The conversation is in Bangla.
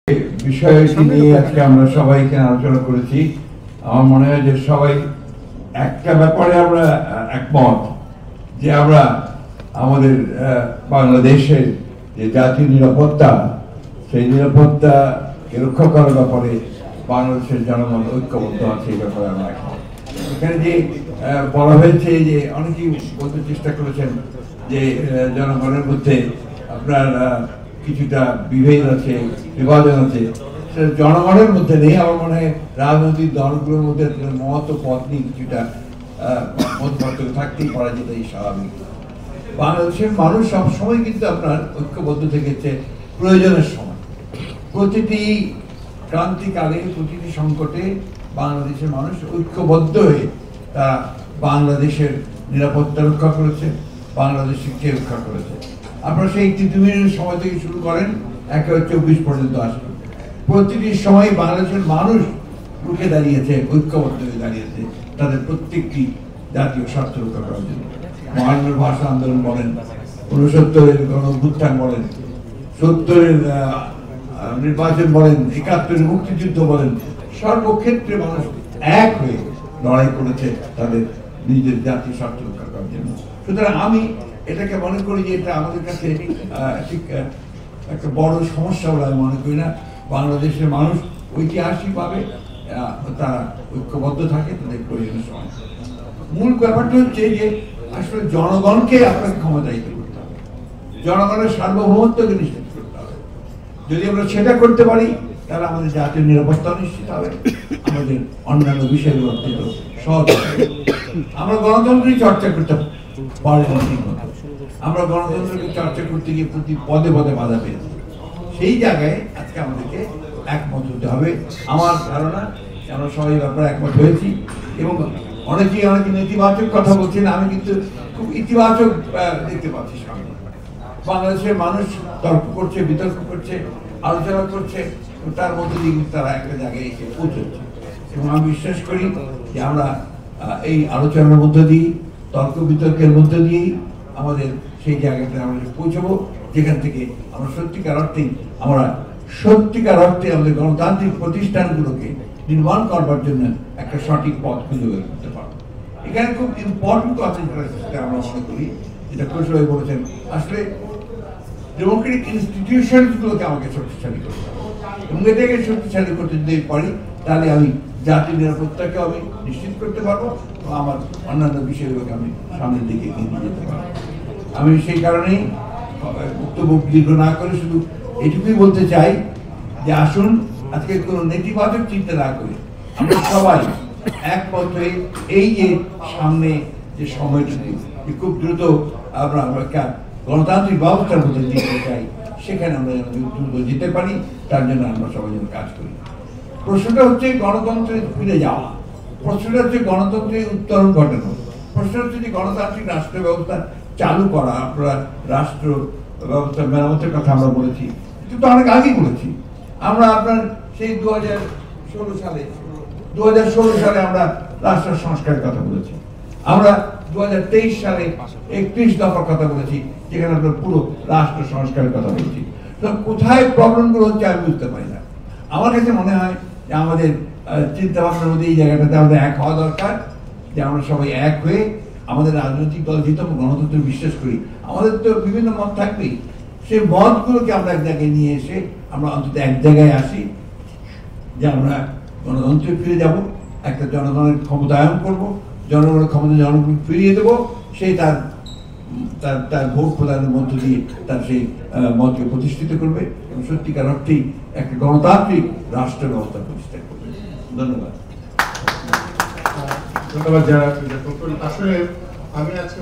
বিষয়টি নিয়ে আজকে আমরা সবাই এখানে আলোচনা করেছি। আমার মনে হয় যে সবাই একটা ব্যাপারে আমরা একমত যে আমরা আমাদের বাংলাদেশের যে জাতীয় নিরাপত্তা, সেই নিরাপত্তাকে রক্ষা করার ব্যাপারে বাংলাদেশের জনগণ ঐক্যবদ্ধ আছে, এই ব্যাপারে আমরা একমত। এখানে যে বলা হয়েছে যে অনেকেই বলতে চেষ্টা করেছেন যে জনগণের মধ্যে আপনার কিছুটা বিভেদ আছে, বিভাজন আছে, সেটা জনগণের মধ্যে নেই। আমার মনে হয় রাজনৈতিক দলগুলোর মধ্যে মত ও পথ নিয়ে কিছুটা মত পার্থক্য থাকতেই পারে, যেটাই স্বাভাবিক। বাংলাদেশের মানুষ সবসময় কিন্তু আপনার ঐক্যবদ্ধ থেকেছে প্রয়োজনের সময়। প্রতিটি ক্রান্তিকালে, প্রতিটি সংকটে বাংলাদেশের মানুষ ঐক্যবদ্ধ হয়ে তারা বাংলাদেশের নিরাপত্তা রক্ষা করেছে, বাংলাদেশকে রক্ষা করেছে। আপনারা সেই ৩ সময় থেকে শুরু করেন ১-২৪ পর্যন্ত আসেন, প্রতিটি সময় বাংলাদেশের মানুষ রুখে দাঁড়িয়েছে, ঐক্যবদ্ধ হয়ে দাঁড়িয়েছে তাদের প্রত্যেকটি জাতীয় স্বার্থ রক্ষা করার জন্য। মহানগর ভাষা আন্দোলন বলেন, ৬৯-এর গণ-অভ্যুত্থান বলেন, ৭০-এর নির্বাচন বলেন, ৭১-এর মুক্তিযুদ্ধ বলেন, সর্বক্ষেত্রে মানুষ এক হয়ে লড়াই করেছে তাদের নিজের জাতীয় স্বার্থ রক্ষা করার জন্য। সুতরাং আমি এটাকে মনে করি যে এটা আমাদের কাছে ঠিক একটা বড় সমস্যা বলে আমি মনে করি না। বাংলাদেশের মানুষ ঐতিহাসিকভাবে তারা ঐক্যবদ্ধ থাকে তাদের প্রয়োজনের সময়। মূল ব্যাপারটা হচ্ছে যে আসলে জনগণকে আপনাকে ক্ষমতায়িত করতে হবে, জনগণের সার্বভৌমত্বকে নিশ্চিত করতে হবে। যদি আমরা সেটা করতে পারি তাহলে আমাদের জাতীয় নিরাপত্তা নিশ্চিত হবে, আমাদের অন্যান্য বিষয়গুলো অত্যন্ত সহজ হবে। আমরা গণতন্ত্রের চর্চা করতে পারি না ঠিক মতো, আমরা গণতন্ত্রকে চর্চা করতে গিয়ে প্রতি পদে পদে বাধা পেয়েছি। সেই জায়গায় আজকে আমাদেরকে একমত হতে হবে। আমার ধারণা আমরা সবাই ব্যাপারে একমত হয়েছি এবং অনেকে নেতিবাচক কথা বলছেন, আমি কিন্তু খুব ইতিবাচক দেখতে পাচ্ছি সামনে। বাংলাদেশের মানুষ তর্ক করছে, বিতর্ক করছে, আলোচনা করছে, তার মধ্যে দিয়ে কিন্তু তারা একটা জায়গায় এসে পৌঁছচ্ছে। এবং আমি বিশ্বাস করি যে আমরা এই আলোচনার মধ্য দিয়ে, তর্ক বিতর্কের মধ্য দিয়েই আমাদের সেই জায়গাতে আমরা পৌঁছবো, যেখান থেকে আমরা সত্যিকার অর্থে আমাদের গণতান্ত্রিক প্রতিষ্ঠানগুলোকে নির্মাণ করবার জন্য একটা সঠিক পথ খুঁজে বের করতে পারবো। এখানে খুব ইম্পর্টেন্ট কথা যেটা আমরা মনে করি, যেটা কৌশল বলেছেন, আসলে ডেমোক্রেটিক ইনস্টিটিউশনগুলোকে আমাকে শক্তিশালী করতে হবে এবং এটাকে শক্তিশালী করতে যদি পারি তাহলে আমি জাতীয় নিরাপত্তাকে আমি নিশ্চিত করতে পারবো এবং আমার অন্যান্য বিষয়গুলোকে আমি সামনের দিকে এগিয়ে নিয়ে যেতে পারবো। আমি সেই কারণেই বক্তব্য দীর্ঘ না করে শুধু এটুকুই বলতে চাই যে আসুন আজকে কোনো নেতিবাচক চিন্তা না করে আমরা সবাই একমত হয়ে এই যে সামনে যে সময়টুকু খুব দ্রুত আমরা একটা গণতান্ত্রিক ব্যবস্থার মধ্যে যেতে চাই, সেখানে আমরা যেন দ্রুত যেতে পারি, তার জন্য আমরা সবাই যেন কাজ করি। প্রশ্নটা হচ্ছে গণতন্ত্রে ফিরে যাওয়া, প্রশ্নটা হচ্ছে গণতন্ত্রের উত্তরণ ঘটানো, প্রশ্ন হচ্ছে যে গণতান্ত্রিক রাষ্ট্র ব্যবস্থা চালু করা। আমরা রাষ্ট্র ব্যবস্থা মেরামতের কথা আমরা বলেছি, কিন্তু অনেক আগেই বলেছি। আমরা আপনার সেই 2016 সালে আমরা রাষ্ট্র সংস্কারের কথা বলেছি। আমরা 2023 সালে 31 দফার কথা বলেছি, যেখানে আমরা পুরো রাষ্ট্র সংস্কারের কথা বলেছি। তো কোথায় প্রবলেমগুলো হচ্ছে আমি বুঝতে পারি না। আমার কাছে মনে হয় যে আমাদের চিন্তা ভাবনার মধ্যে এই জায়গাটাতে আমাদের এক হওয়া দরকার, যে আমরা সবাই এক হয়ে আমাদের রাজনৈতিক দল যেহেতু আমরা গণতন্ত্রে বিশ্বাস করি, আমাদের তো বিভিন্ন মত থাকবেই, সেই মতগুলোকে আমরা এক জায়গায় নিয়ে এসে আমরা অন্তত এক জায়গায় আসি যে আমরা গণতন্ত্রে ফিরে যাব, একটা জনগণের ক্ষমতায়ন করব, জনগণের ক্ষমতা জনগণকে ফিরিয়ে দেবো, সেই তার ভোট প্রদানের মধ্য দিয়ে তার সেই মতকে প্রতিষ্ঠিত করবে এবং সত্যিকার অর্থেই একটা গণতান্ত্রিক রাষ্ট্র ব্যবস্থা প্রতিষ্ঠা করবে। ধন্যবাদ। ধন্যবাদ যারা আসলে আমি আজকে